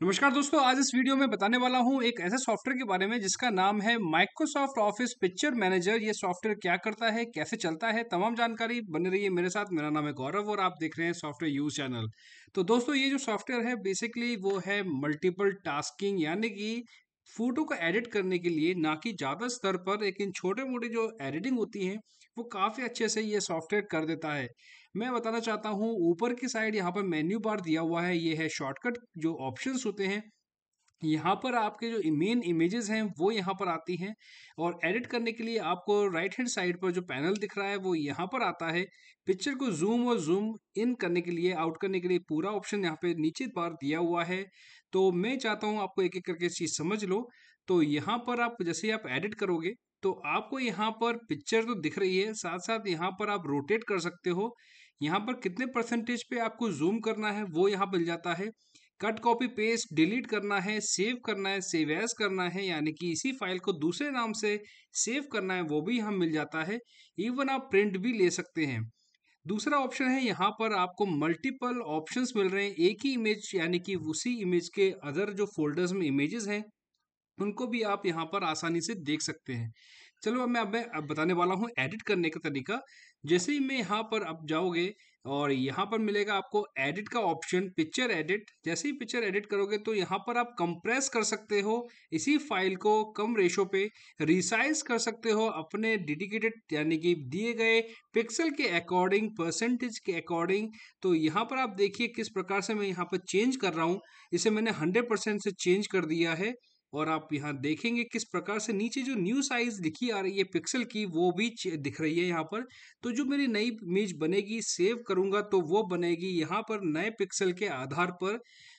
नमस्कार दोस्तों, आज इस वीडियो में बताने वाला हूं एक ऐसे सॉफ्टवेयर के बारे में जिसका नाम है माइक्रोसॉफ्ट ऑफिस पिक्चर मैनेजर। ये सॉफ्टवेयर क्या करता है, कैसे चलता है, तमाम जानकारी बनी रही है मेरे साथ। मेरा नाम है गौरव और आप देख रहे हैं सॉफ्टवेयर यूज चैनल। तो दोस्तों, ये जो सॉफ्टवेयर है बेसिकली वो है मल्टीपल टास्किंग, यानी कि फोटो को एडिट करने के लिए, ना कि ज़्यादा स्तर पर, लेकिन छोटे मोटे जो एडिटिंग होती है वो काफ़ी अच्छे से ये सॉफ्टवेयर कर देता है। मैं बताना चाहता हूँ, ऊपर की साइड यहाँ पर मेन्यू बार दिया हुआ है, ये है शॉर्टकट जो ऑप्शंस होते हैं। यहाँ पर आपके जो मेन इमेजेस हैं वो यहाँ पर आती हैं, और एडिट करने के लिए आपको राइट हैंड साइड पर जो पैनल दिख रहा है वो यहाँ पर आता है। पिक्चर को जूम और जूम इन करने के लिए, आउट करने के लिए पूरा ऑप्शन यहाँ पे नीचे बार दिया हुआ है। तो मैं चाहता हूँ आपको एक एक करके चीज़ समझ लो। तो यहाँ पर आप जैसे आप एडिट करोगे तो आपको यहाँ पर पिक्चर तो दिख रही है, साथ साथ यहाँ पर आप रोटेट कर सकते हो। यहाँ पर कितने परसेंटेज पे आपको जूम करना है वो यहाँ मिल जाता है। कट कॉपी पेस्ट डिलीट करना है, सेव करना है, सेव एज करना है, यानी कि इसी फाइल को दूसरे नाम से सेव करना है, वो भी यहाँ मिल जाता है। इवन आप प्रिंट भी ले सकते हैं। दूसरा ऑप्शन है, यहाँ पर आपको मल्टीपल ऑप्शंस मिल रहे हैं एक ही इमेज, यानी कि उसी इमेज के अदर जो फोल्डर्स में इमेजेस हैं उनको भी आप यहाँ पर आसानी से देख सकते हैं। चलो, अब मैं बताने वाला हूँ एडिट करने का तरीका। जैसे ही मैं यहाँ पर अब जाओगे और यहाँ पर मिलेगा आपको एडिट का ऑप्शन, पिक्चर एडिट। जैसे ही पिक्चर एडिट करोगे तो यहाँ पर आप कंप्रेस कर सकते हो इसी फाइल को, कम रेशो पे रिसाइज कर सकते हो अपने डेडिकेटेड, यानी कि दिए गए पिक्सल के अकॉर्डिंग, परसेंटेज के अकॉर्डिंग। तो यहाँ पर आप देखिए किस प्रकार से मैं यहाँ पर चेंज कर रहा हूँ। इसे मैंने 100% से चेंज कर दिया है, और आप यहाँ देखेंगे किस प्रकार से नीचे जो न्यू साइज लिखी आ रही है पिक्सल की वो भी दिख रही है यहाँ पर। तो जो मेरी नई इमेज बनेगी, सेव करूंगा तो वो बनेगी यहाँ पर नए पिक्सल के आधार पर।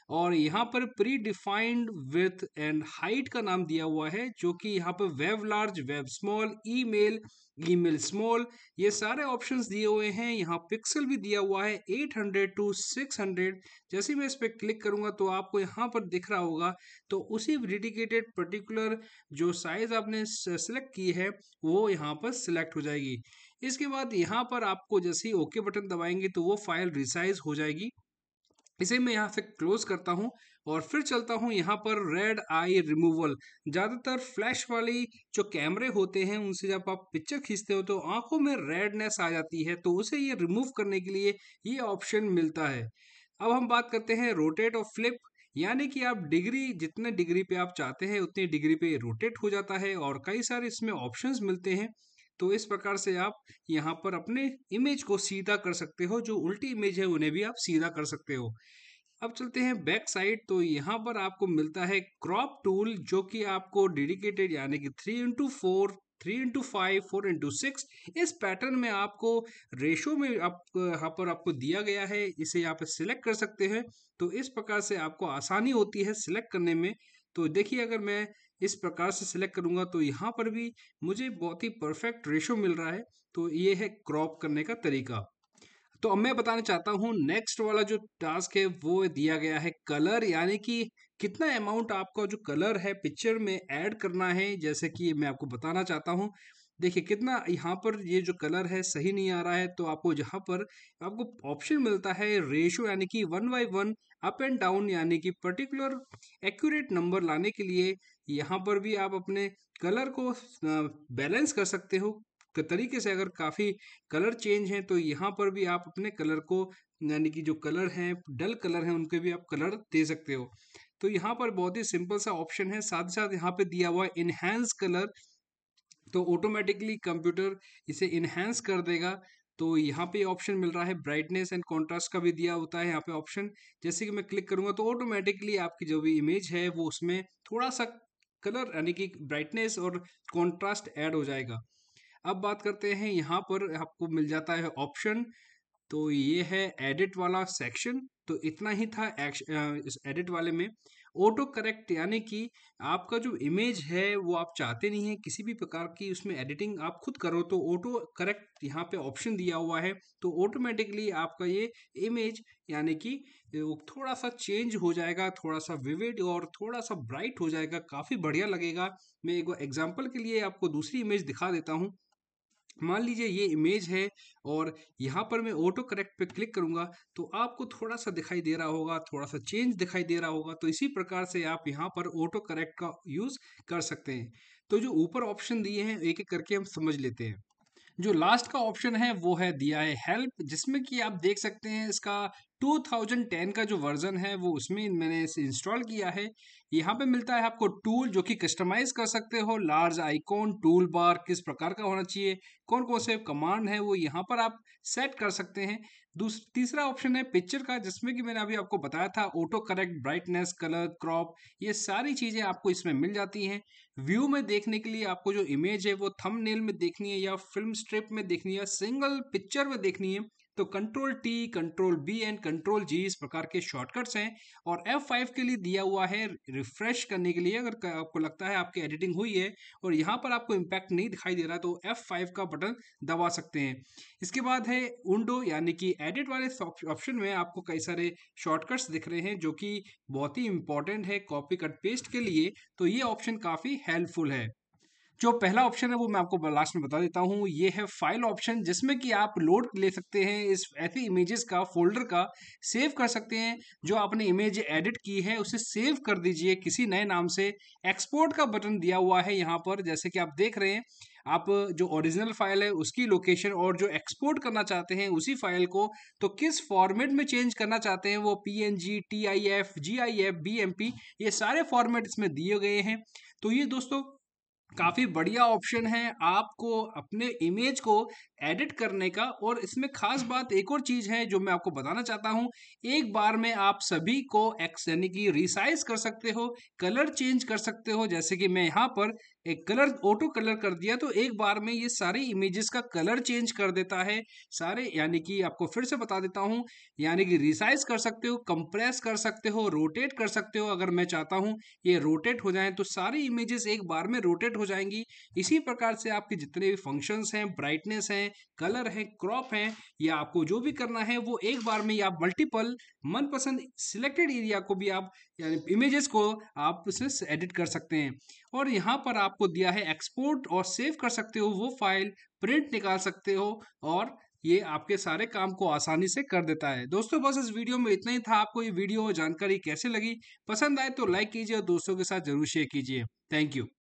और यहाँ पर pre defined width and height का नाम दिया हुआ है, जो कि यहाँ पर web large, web small, email, email small, ये सारे ऑप्शंस दिए हुए हैं। यहाँ पिक्सल भी दिया हुआ है 800 टू 600। जैसे ही मैं इस पर क्लिक करूंगा तो आपको यहाँ पर दिख रहा होगा। तो उसी डेडिकेटेड पर्टिकुलर जो साइज आपने सेलेक्ट की है वो यहाँ पर सिलेक्ट हो जाएगी। इसके बाद यहाँ पर आपको जैसे ही ओके बटन दबाएंगे तो वो फाइल रिसाइज हो जाएगी। इसे मैं यहाँ से क्लोज करता हूँ और फिर चलता हूँ यहाँ पर रेड आई रिमूवल। ज़्यादातर फ्लैश वाली जो कैमरे होते हैं उनसे जब आप पिक्चर खींचते हो तो आंखों में रेडनेस आ जाती है, तो उसे ये रिमूव करने के लिए ये ऑप्शन मिलता है। अब हम बात करते हैं रोटेट और फ्लिप, यानी कि आप डिग्री, जितने डिग्री पे आप चाहते हैं उतनी डिग्री पे रोटेट हो जाता है, और कई सारे इसमें ऑप्शंस मिलते हैं। तो इस प्रकार से आप यहाँ पर अपने इमेज को सीधा कर सकते हो, जो उल्टी इमेज है उन्हें भी आप सीधा कर सकते हो। अब चलते हैं बैक साइड। तो यहाँ पर आपको मिलता है क्रॉप टूल, जो कि आपको डेडिकेटेड, यानी कि 3x4, 3x5, 4x6 इस पैटर्न में आपको रेशो में आप यहाँ पर आपको दिया गया है। इसे यहाँ पर सिलेक्ट कर सकते हैं। तो इस प्रकार से आपको आसानी होती है सिलेक्ट करने में। तो देखिए, अगर मैं इस प्रकार से सिलेक्ट करूंगा तो यहाँ पर भी मुझे बहुत ही परफेक्ट रेशो मिल रहा है। तो ये है क्रॉप करने का तरीका। तो अब मैं बताना चाहता हूँ नेक्स्ट वाला जो टास्क है वो दिया गया है कलर, यानी कि कितना अमाउंट आपका जो कलर है पिक्चर में ऐड करना है। जैसे कि मैं आपको बताना चाहता हूँ, देखिए कितना यहाँ पर ये जो कलर है सही नहीं आ रहा है, तो आपको जहाँ पर आपको ऑप्शन मिलता है रेशो, यानी कि 1/1 अप एंड डाउन, यानी कि पर्टिकुलर एक्यूरेट नंबर लाने के लिए यहाँ पर भी आप अपने कलर को बैलेंस कर सकते हो तरीके से। अगर काफ़ी कलर चेंज हैं तो यहाँ पर भी आप अपने कलर को, यानी कि जो कलर हैं, डल कलर हैं, उनके भी आप कलर दे सकते हो। तो यहाँ पर बहुत ही सिंपल सा ऑप्शन है। साथ ही साथ यहाँ पे दिया हुआ है इनहेंस कलर, तो ऑटोमेटिकली कंप्यूटर इसे इनहेंस कर देगा। तो यहाँ पे ऑप्शन मिल रहा है ब्राइटनेस एंड कॉन्ट्रास्ट का भी दिया होता है यहाँ पे ऑप्शन। जैसे कि मैं क्लिक करूंगा तो ऑटोमेटिकली आपकी जो भी इमेज है वो उसमें थोड़ा सा कलर, यानी कि ब्राइटनेस और कॉन्ट्रास्ट ऐड हो जाएगा। अब बात करते हैं, यहाँ पर आपको मिल जाता है ऑप्शन। तो ये है एडिट वाला सेक्शन। तो इतना ही था इस एडिट वाले में। ऑटो करेक्ट, यानी कि आपका जो इमेज है वो आप चाहते नहीं है किसी भी प्रकार की उसमें एडिटिंग आप खुद करो, तो ऑटो करेक्ट यहाँ पे ऑप्शन दिया हुआ है। तो ऑटोमेटिकली आपका ये इमेज, यानी कि वो थोड़ा सा चेंज हो जाएगा, थोड़ा सा विविड और थोड़ा सा ब्राइट हो जाएगा, काफ़ी बढ़िया लगेगा। मैं एक एग्जाम्पल के लिए आपको दूसरी इमेज दिखा देता हूँ। मान लीजिए ये इमेज है और यहाँ पर मैं ऑटो करेक्ट पे क्लिक करूँगा तो आपको थोड़ा सा दिखाई दे रहा होगा, थोड़ा सा चेंज दिखाई दे रहा होगा। तो इसी प्रकार से आप यहाँ पर ऑटो करेक्ट का यूज़ कर सकते हैं। तो जो ऊपर ऑप्शन दिए हैं एक एक करके हम समझ लेते हैं। जो लास्ट का ऑप्शन है वो है दिया है हेल्प, जिसमें कि आप देख सकते हैं इसका 2010 का जो वर्जन है वो उसमें मैंने इसे इंस्टॉल किया है। यहाँ पे मिलता है आपको टूल जो कि कस्टमाइज कर सकते हो, लार्ज आइकॉन, टूल बार किस प्रकार का होना चाहिए, कौन कौन से कमांड है वो यहाँ पर आप सेट कर सकते हैं। तीसरा ऑप्शन है पिक्चर का, जिसमें कि मैंने अभी आपको बताया था auto correct, brightness, colour, crop, ये सारी चीज़ें आपको इसमें मिल जाती हैं। व्यू में देखने के लिए आपको जो इमेज है वो थंबनेल में देखनी है या फिल्म स्ट्रिप में देखनी है, सिंगल पिक्चर में देखनी है, तो control T, control B and control G इस प्रकार के शॉर्टकट्स हैं। और F5 के लिए दिया हुआ है रिफ्रेश करने के लिए, अगर आपको लगता है आपकी एडिटिंग हुई है और यहाँ पर आपको इम्पैक्ट नहीं दिखाई दे रहा तो F5 का बटन दबा सकते हैं। इसके बाद है उंडो, यानी कि एडिट वाले ऑप्शन में आपको कई सारे शॉर्टकट्स दिख रहे हैं जो कि बहुत ही इंपॉर्टेंट है कॉपी कट पेस्ट के लिए। तो ये ऑप्शन काफ़ी हेल्पफुल है। जो पहला ऑप्शन है वो मैं आपको लास्ट में बता देता हूँ, ये है फाइल ऑप्शन, जिसमें कि आप लोड ले सकते हैं इस ऐसी इमेजेस का, फोल्डर का सेव कर सकते हैं। जो आपने इमेज एडिट की है उसे सेव कर दीजिए किसी नए नाम से। एक्सपोर्ट का बटन दिया हुआ है यहाँ पर, जैसे कि आप देख रहे हैं। आप जो ओरिजिनल फाइल है उसकी लोकेशन और जो एक्सपोर्ट करना चाहते हैं उसी फाइल को, तो किस फॉर्मेट में चेंज करना चाहते हैं, वो PNG, TIF, GIF, BMP, ये सारे फॉर्मेट इसमें दिए गए हैं। तो ये दोस्तों काफ़ी बढ़िया ऑप्शन है आपको अपने इमेज को एडिट करने का। और इसमें खास बात एक और चीज़ है जो मैं आपको बताना चाहता हूँ, एक बार में आप सभी को एक्स यानी कि रिसाइज कर सकते हो, कलर चेंज कर सकते हो। जैसे कि मैं यहाँ पर एक कलर ऑटो कलर कर दिया तो एक बार में ये सारी इमेजेस का कलर चेंज कर देता है सारे, यानी कि आपको फिर से बता देता हूँ, यानी कि रिसाइज कर सकते हो, कंप्रेस कर सकते हो, रोटेट कर सकते हो। अगर मैं चाहता हूँ ये रोटेट हो जाए तो सारी इमेजेस एक बार में रोटेट हो जाएंगी। इसी प्रकार से आपके जितने भी फंक्शंस हैं, ब्राइटनेस हैं, कलर है, क्रॉप है, या आपको जो भी करना है वो एक बार में आप मल्टीपल मनपसंद सिलेक्टेड एरिया को भी आप यानी इमेजेस को आप उसे एडिट कर सकते हैं। और यहाँ पर आपको दिया है एक्सपोर्ट और सेव कर सकते हो वो फाइल, प्रिंट निकाल सकते हो, और ये आपके सारे काम को आसानी से कर देता है। दोस्तों बस इस वीडियो में इतना ही था। आपको ये वीडियो जानकारी कैसे लगी, पसंद आए तो लाइक कीजिए और दोस्तों के साथ जरूर शेयर कीजिए। Thank you.